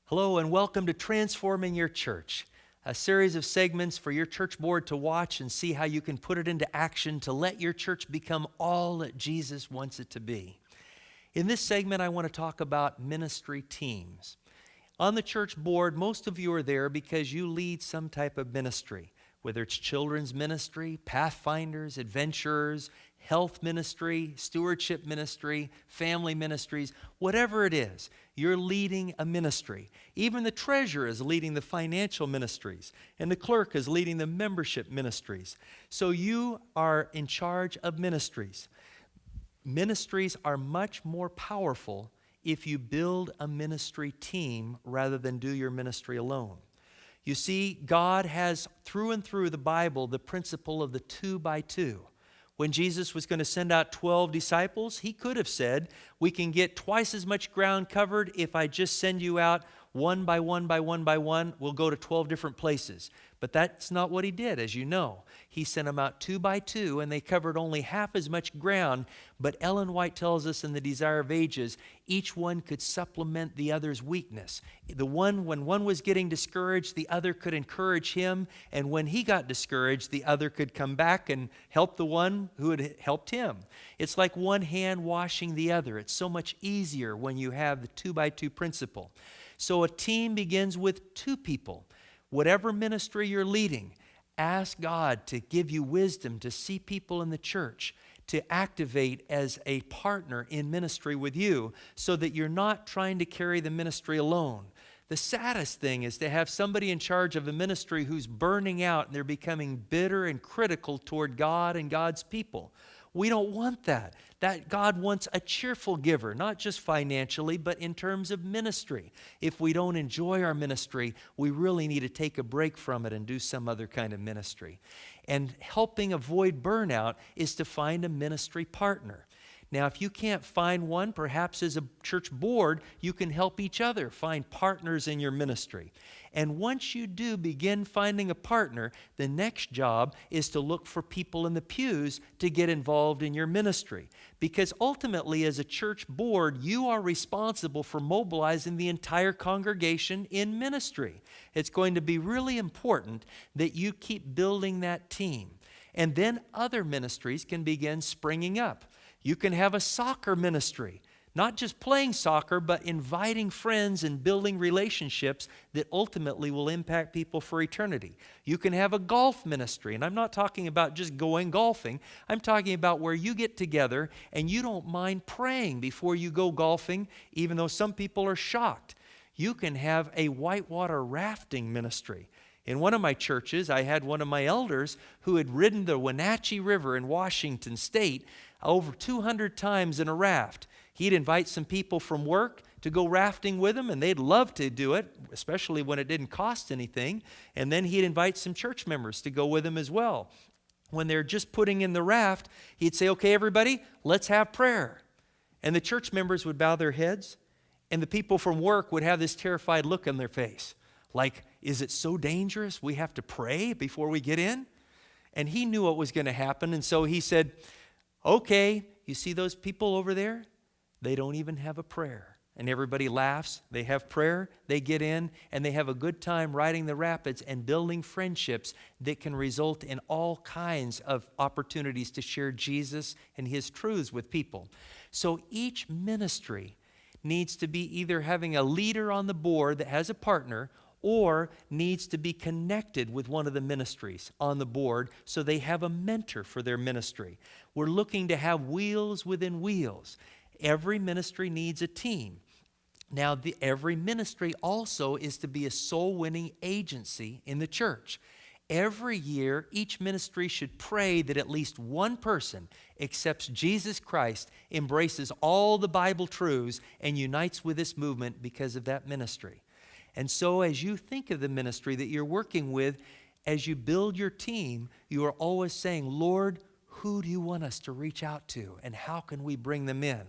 Hello and welcome to Transforming Your Church, a series of segments for your church board to watch and see how you can put it into action to let your church become all that Jesus wants it to be. In this segment, I want to talk about ministry teams. On the church board, most of you are there because you lead some type of ministry, whether it's children's ministry, pathfinders, adventurers, health ministry, stewardship ministry, family ministries, whatever it is, you're leading a ministry. Even the treasurer is leading the financial ministries, and the clerk is leading the membership ministries. So you are in charge of ministries. Ministries are much more powerful if you build a ministry team rather than do your ministry alone. You see, God has through and through the Bible the principle of the 2 by 2. When Jesus was going to send out 12 disciples, he could have said, we can get twice as much ground covered if I just send you out one by one by one by one. We'll go to 12 different places. But that's not what he did, as you know. He sent them out 2 by 2, and they covered only half as much ground. But Ellen White tells us in The Desire of Ages, each one could supplement the other's weakness. When one was getting discouraged, the other could encourage him. And when he got discouraged, the other could come back and help the one who had helped him. It's like one hand washing the other. It's so much easier when you have the 2 by 2 principle. So a team begins with 2 people. Whatever ministry you're leading, ask God to give you wisdom to see people in the church, to activate as a partner in ministry with you so that you're not trying to carry the ministry alone. The saddest thing is to have somebody in charge of a ministry who's burning out and they're becoming bitter and critical toward God and God's people. We don't want that. That God wants a cheerful giver, not just financially, but in terms of ministry. If we don't enjoy our ministry, we really need to take a break from it and do some other kind of ministry. And helping avoid burnout is to find a ministry partner. Now, if you can't find one, perhaps as a church board, you can help each other find partners in your ministry. And once you do begin finding a partner, the next job is to look for people in the pews to get involved in your ministry. Because ultimately, as a church board, you are responsible for mobilizing the entire congregation in ministry. It's going to be really important that you keep building that team. And then other ministries can begin springing up. You can have a soccer ministry, not just playing soccer, but inviting friends and building relationships that ultimately will impact people for eternity. You can have a golf ministry, and I'm not talking about just going golfing. I'm talking about where you get together and you don't mind praying before you go golfing, even though some people are shocked. You can have a whitewater rafting ministry. In one of my churches, I had one of my elders who had ridden the Wenatchee River in Washington State over 200 times in a raft. He'd invite some people from work to go rafting with him, and they'd love to do it, especially when it didn't cost anything. And then he'd invite some church members to go with him as well. When they're just putting in the raft, he'd say, okay, everybody, let's have prayer. And the church members would bow their heads, and the people from work would have this terrified look on their face. Like, is it so dangerous we have to pray before we get in? And he knew what was going to happen, and so he said, okay, you see those people over there? They don't even have a prayer. And everybody laughs. They have prayer. They get in, and they have a good time riding the rapids and building friendships that can result in all kinds of opportunities to share Jesus and his truths with people. So each ministry needs to be either having a leader on the board that has a partner, or needs to be connected with one of the ministries on the board so they have a mentor for their ministry. We're looking to have wheels within wheels. Every ministry needs a team. Now, every ministry also is to be a soul-winning agency in the church. Every year, each ministry should pray that at least one person accepts Jesus Christ, embraces all the Bible truths, and unites with this movement because of that ministry. And so as you think of the ministry that you're working with, as you build your team, you are always saying, Lord, who do you want us to reach out to, and how can we bring them in?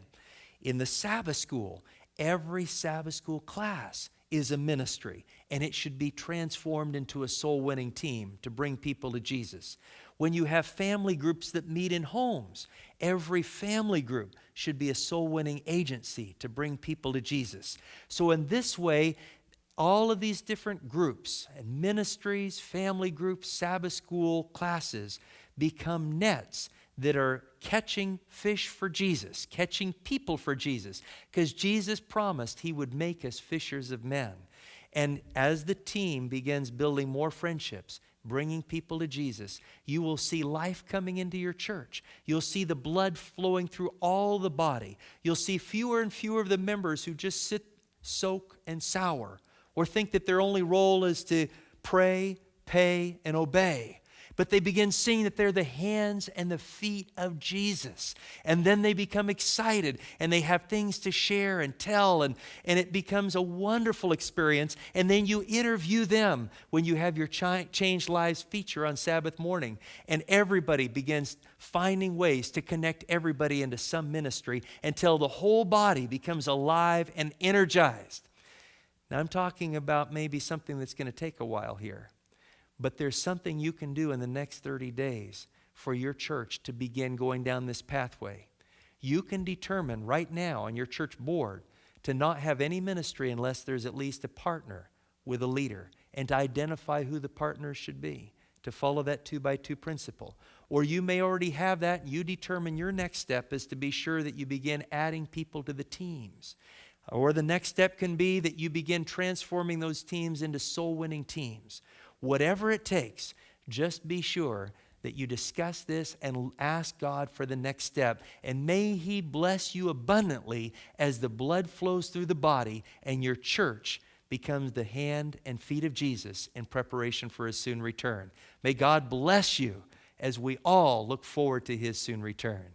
In the Sabbath school, every Sabbath school class is a ministry, and it should be transformed into a soul-winning team to bring people to Jesus. When you have family groups that meet in homes, every family group should be a soul-winning agency to bring people to Jesus. So in this way, all of these different groups and ministries, family groups, Sabbath school classes become nets that are catching fish for Jesus, catching people for Jesus, because Jesus promised he would make us fishers of men. And as the team begins building more friendships, bringing people to Jesus, you will see life coming into your church. You'll see the blood flowing through all the body. You'll see fewer and fewer of the members who just sit, soak, and sour, or think that their only role is to pray, pay, and obey. But they begin seeing that they're the hands and the feet of Jesus. And then they become excited and they have things to share and tell, and it becomes a wonderful experience. And then you interview them when you have your Changed Lives feature on Sabbath morning. And everybody begins finding ways to connect everybody into some ministry until the whole body becomes alive and energized. Now I'm talking about maybe something that's going to take a while here. But there's something you can do in the next 30 days for your church to begin going down this pathway. You can determine right now on your church board to not have any ministry unless there's at least a partner with a leader, and to identify who the partners should be, to follow that 2x2 principle. Or you may already have that, and you determine your next step is to be sure that you begin adding people to the teams. Or the next step can be that you begin transforming those teams into soul-winning teams. Whatever it takes, just be sure that you discuss this and ask God for the next step. And may he bless you abundantly as the blood flows through the body and your church becomes the hand and feet of Jesus in preparation for his soon return. May God bless you as we all look forward to his soon return.